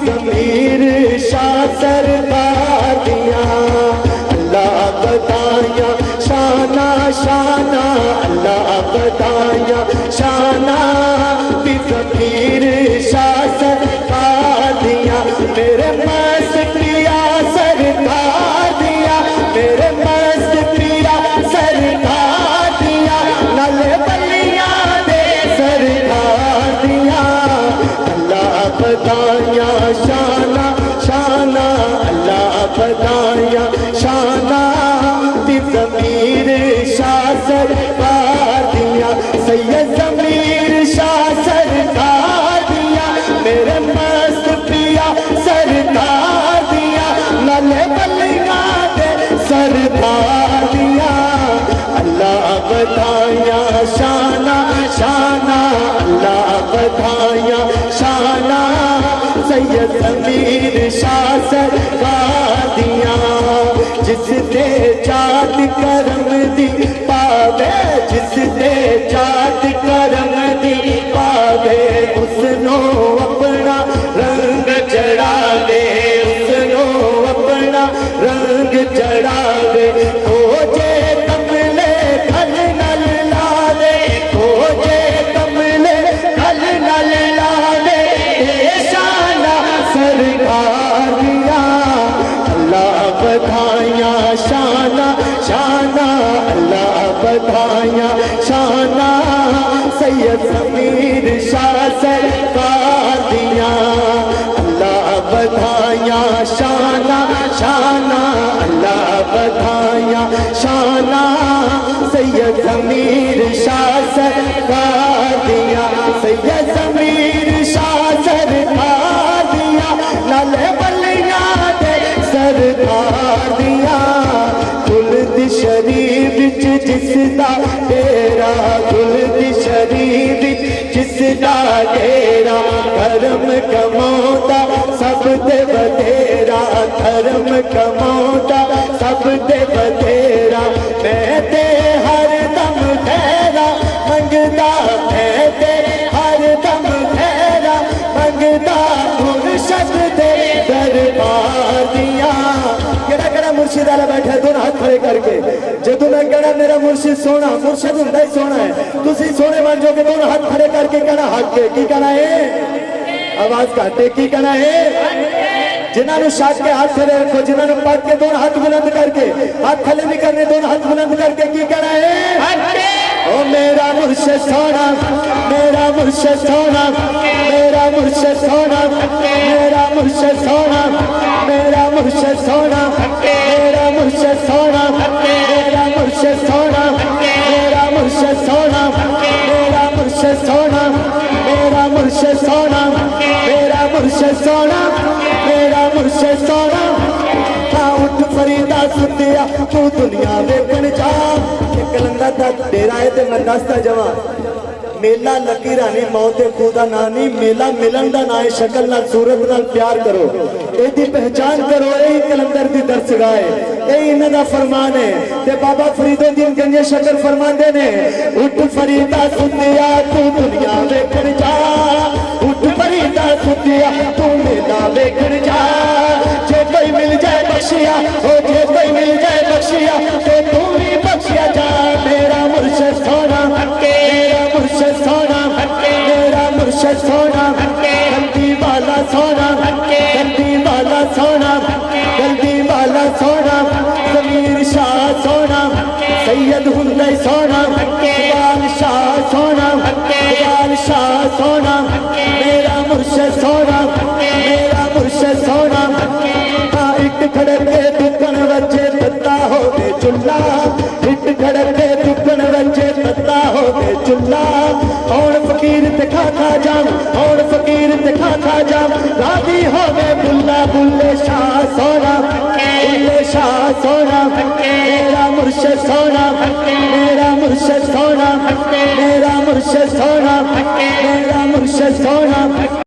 ضمیر شاہ سرکار دیا اللہ بتایا شانہ شانہ اللہ بتایا شانہ ضمیر شاہ سرکار دیا میرے مست پیا سرکار دیا میرے مست پیا سرکار دیا نل بلیاں دے سرکار دیا اللہ بتایا شانہ شانہ اللہ بتایا شانہ ضمیر شاہ سرکار دیا سید ضمیر شاہ سرکار دیا میرے مست پیا سرکار دیا نل بلیاں دے سرکار دیا اللہ بتایا شانہ شانہ اللہ بتایا شانہ سید ضمیر شاہ سرکار دیا جس دے چاہت کرم دی پاوے جس دے چاہت کرم دی پاوے اس نو اپنا رنگ چڑھا دے اس نو اپنا رنگ چڑھا دے ہو جے کملے کھل نل لا دے ہو جے کملے کھل نل لا دے شانہ سرکار دیا اللہ بتایا شانہ شانہ اللہ بتایا شانہ سید ضمیر شاہ سرکار دیا اللہ بتایا شانہ شانہ اللہ بتایا شانہ سید ضمیر شاہ سرکار دیا سید ضمیر شاہ سرکار دیا نل بلیاں دے سرکار دیا گلد شریف جس دا ڈیرا گلد شریف جس دا ڈیرا کرم کماؤندا سب دے بدھیرا کرم کماؤندا سب دے بدھیرا میں تے ہر دم خیرا منگدا میں تے ہر دم خیرا منگدا مرشد دے دربار دیا کہڑا کہڑا مرشد والا بیٹھا ہے دونوں ہاتھ کھڑے کر کے جدوں میں کہنا میرا مرشد سونا مرشد ہوندا ہی سونا ہے تسی سونے بن جاؤ گے دونوں ہاتھ کھڑے کر کے کہنا حق ہے کی کہنا ہے آواز کاٹے کی کہنا ہے جنہاں نو شاک کے ہاتھ کھڑے رکھو جنہاں نو پاک کے دونوں ہاتھ بلند کر کے ہاتھ کھلے نہیں کرنے دونوں ہاتھ بلند کر کے کی کہنا ہے او میرا مرشد سونا میرا مرشد سونا میرا مرشد سونا میرا مرشد سونا میرا مرشد سونا میرا مرشد سونا میرا مرشد سونا میرا مرشد سونا میرا مرشد سونا میرا مرشد سونا میرا مرشد سونا میرا مرشد سونا اٹھ فریدا ستیا تو دنیا ویکھن جا کلندر دا ڈیرا ہے تے میں دستا جوان میلہ لکی رانی موت خدا نانی میلہ ملن دا نائے شکل نال صورت نال پیار کرو اے دی پہچان کرو اے کلندر دی درس گائے اے انہاں دا فرمان ہے تے بابا فرید الدین گنج شکر فرمان دے نے اٹھ فریدا ستیا تو دنیا ویکھن جا اٹھ فریدا ستیا تو میلہ ویکھن جا جے کوئی مل جائے بخشیا او جے کوئی مل جائے بخشیا تے تو ہی بخشیا جا میرا مرشد سونا میرا مرشد سونا میرا مرشد سونا گلدی والا سونا گلدی والا سونا گلدی والا سونا ضمیر شاہ سونا سید ہندے سونا اقبال شاہ سونا اقبال شاہ سونا میرا مرشد سونا میرا مرشد سونا ایک کھڑے کے دکن بچے کی ہوے بلا بلے شاہ سونا بلے شاہ سونا میرا مرشد سونا میرا مرشد سونا میرا مرشد سونا میرا مرشد سونا